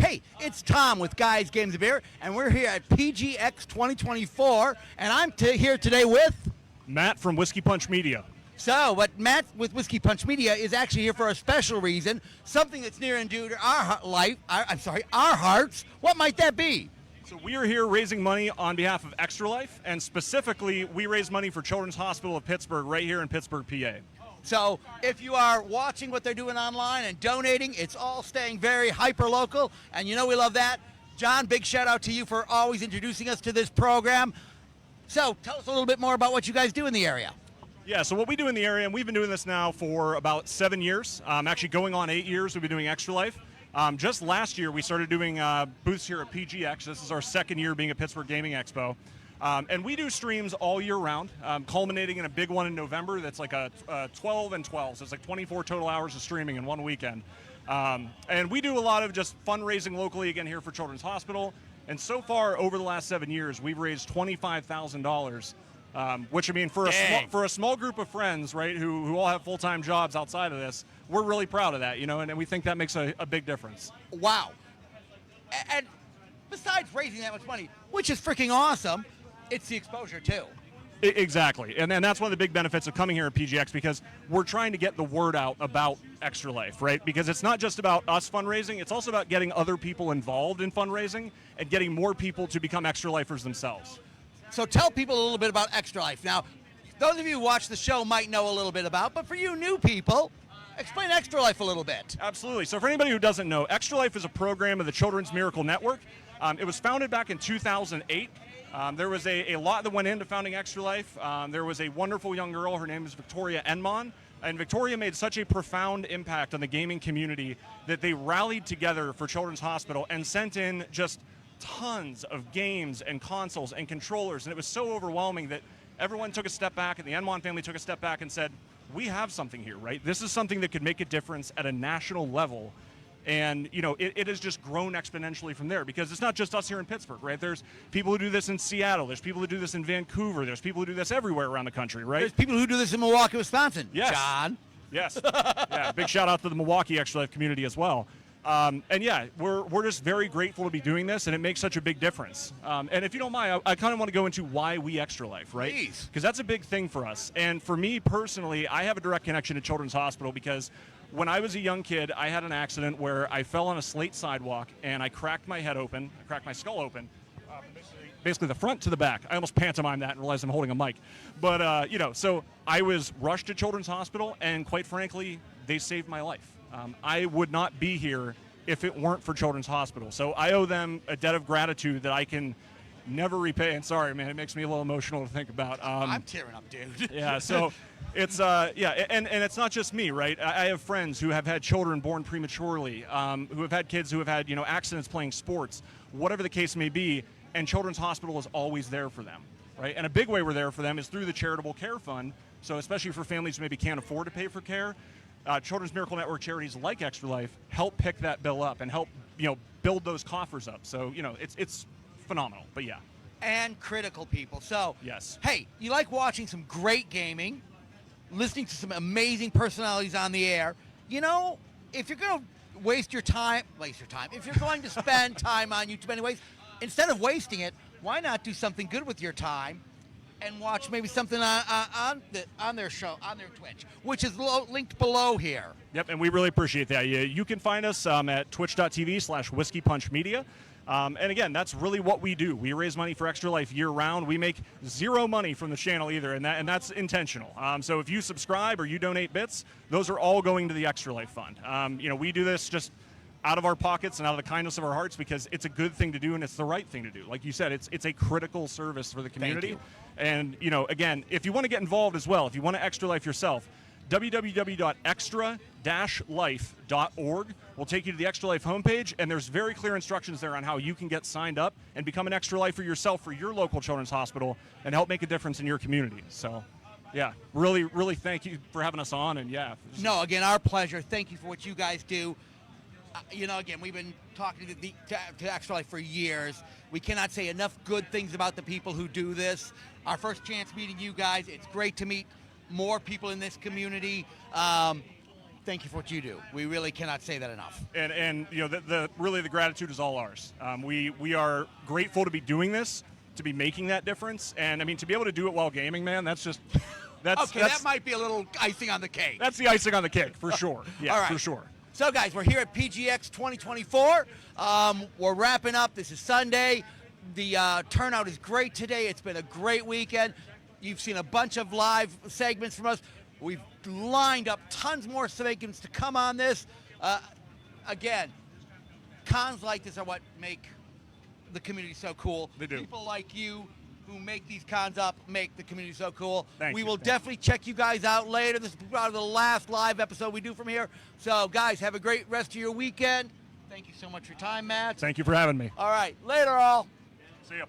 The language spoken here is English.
Hey, it's Tom with Guys Games of Beer, and we're here at PGX2024, and I'm here today with Matt from Whiskey Punch Media. So, what Matt with Whiskey Punch Media is actually here for a special reason, something that's near and dear to our our hearts. What might that be? So we are here raising money on behalf of Extra Life, and specifically, we raise money for Children's Hospital of Pittsburgh, right here in Pittsburgh, PA. So, if you are watching what they're doing online and donating, it's all staying very hyper-local, and you know we love that. John, big shout-out to you for always introducing us to this program. So, tell us a little bit more about what you guys do in the area. Yeah, so what we do in the area, and we've been doing this now for about 7 years, actually going on 8 years, we've been doing Extra Life. Just last year, we started doing booths here at PGX. This is our second year being at Pittsburgh Gaming Expo. And we do streams all year round, culminating in a big one in November that's like a 12 and 12, so it's like 24 total hours of streaming in one weekend. And we do a lot of just fundraising locally, again, here for Children's Hospital. And so far, over the last 7 years, we've raised $25,000. Which, I mean, for a small group of friends, right, who all have full-time jobs outside of this, we're really proud of that, you know, and we think that makes a big difference. Wow. And besides raising that much money, which is freaking awesome, it's the exposure, too. Exactly. And that's one of the big benefits of coming here at PGX, because we're trying to get the word out about Extra Life, right? Because it's not just about us fundraising, it's also about getting other people involved in fundraising and getting more people to become Extra Lifers themselves. So tell people a little bit about Extra Life. Now, those of you who watch the show might know a little bit about, but for you new people, explain Extra Life a little bit. Absolutely. So for anybody who doesn't know, Extra Life is a program of the Children's Miracle Network. It was founded back in 2008. There was a lot that went into founding Extra Life. There was a wonderful young girl. Her name is Victoria Enmon. And Victoria made such a profound impact on the gaming community that they rallied together for Children's Hospital and sent in just tons of games and consoles and controllers, and it was so overwhelming that everyone took a step back, and the Enmon family took a step back and said, we have something here, right? This is something that could make a difference at a national level. And, you know, it has just grown exponentially from there, because it's not just us here in Pittsburgh, right? There's people who do this in Seattle. There's people who do this in Vancouver. There's people who do this everywhere around the country, right? There's people who do this in Milwaukee, Wisconsin. Yes. John. Yes. Yeah, big shout out to the Milwaukee Extra Life community as well. And yeah, we're just very grateful to be doing this, and it makes such a big difference. And if you don't mind, I kind of want to go into why we Extra Life, right? Please. Because that's a big thing for us. And for me personally, I have a direct connection to Children's Hospital, because when I was a young kid, I had an accident where I fell on a slate sidewalk and I cracked my head open, I cracked my skull open, basically the front to the back. I almost pantomimed that and realized I'm holding a mic. But, you know, so I was rushed to Children's Hospital, and quite frankly, they saved my life. I would not be here if it weren't for Children's Hospital. So I owe them a debt of gratitude that I can never repay. And sorry, man, it makes me a little emotional to think about. I'm tearing up, dude. Yeah, so it's, yeah, and it's not just me, right? I have friends who have had children born prematurely, who have had kids who have had, you know, accidents playing sports, whatever the case may be, and Children's Hospital is always there for them, right? And a big way we're there for them is through the Charitable Care Fund. So especially for families who maybe can't afford to pay for care, Children's Miracle Network charities like Extra Life help pick that bill up and help, you know, build those coffers up. So, you know, it's phenomenal, but yeah. And critical people. So, yes. Hey, you like watching some great gaming, listening to some amazing personalities on the air. You know, if you're going to waste your time. If you're going to spend time on YouTube anyways, instead of wasting it, why not do something good with your time and watch maybe something on their show, on their Twitch, which is linked below here. Yep, and we really appreciate that. You can find us at twitch.tv/whiskeypunchmedia. And again, that's really what we do. We raise money for Extra Life year-round. We make zero money from the channel either, and that's intentional. So if you subscribe or you donate bits, those are all going to the Extra Life Fund. You know, we do this just out of our pockets and out of the kindness of our hearts, because it's a good thing to do and it's the right thing to do. Like you said, it's a critical service for the community. Thank you. And, you know, again, if you want to get involved as well, if you want to Extra Life yourself, www.extra-life.org will take you to the Extra Life homepage, and there's very clear instructions there on how you can get signed up and become an Extra Lifer yourself for your local children's hospital and help make a difference in your community. So, yeah, really, really thank you for having us on, and yeah. No, again, our pleasure. Thank you for what you guys do. You know, again, we've been talking to Extra Life for years. We cannot say enough good things about the people who do this. Our first chance meeting you guys. It's great to meet more people in this community. thank you for what you do. We really cannot say that enough. And you know, really the gratitude is all ours. We are grateful to be doing this, to be making that difference, and I mean, to be able to do it while gaming, man, that's just okay, that might be a little icing on the cake. That's the icing on the cake for sure. Yeah, all right. For sure. So guys, we're here at PGX 2024. We're wrapping up. This is Sunday. The turnout is great today. It's been a great weekend. You've seen a bunch of live segments from us. We've lined up tons more segments to come on this. Again, cons like this are what make the community so cool. They do. People like you who make these cons up make the community so cool. We will Thank definitely check you guys out later. This is probably the last live episode we do from here. So, guys, have a great rest of your weekend. Thank you so much for your time, Matt. Thank you for having me. All right. Later, all. See ya.